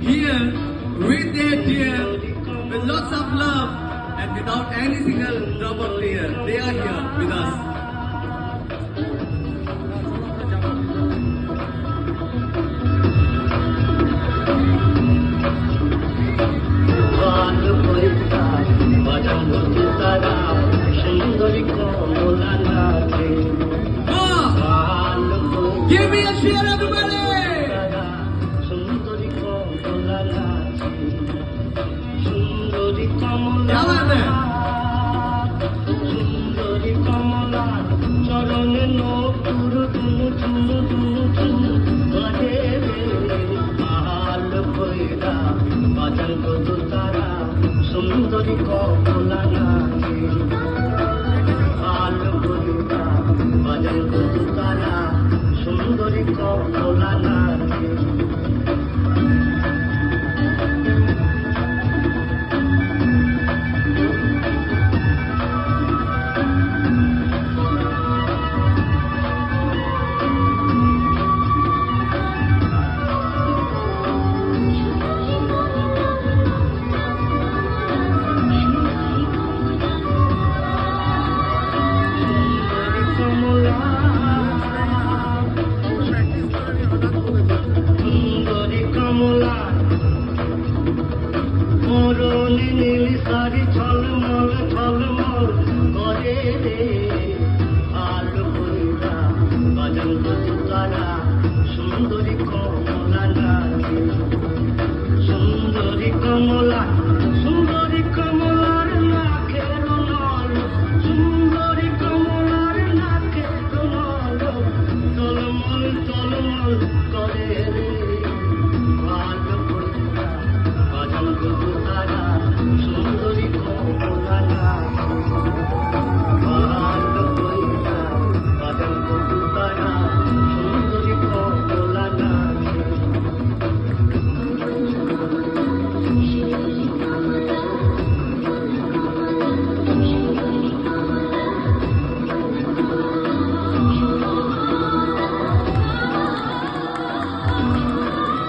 here with their tear, with lots of love and without any single drop of tear. They are here with us. Give me a cheer, everybody! Come on there. সুন্দরী কমলা নাচে আলো করিতা বাজান কত তারা সুন্দরী কমলা নাচে নীল সারি ঝলমল ঝলমল করে রে আলো কইরা বাজান কত তারা সুন্দরী কমলা নাচে সুন্দরী কমলার নাকের নল সুন্দরী কমলার নাকের নল টলমল টলমল করে রে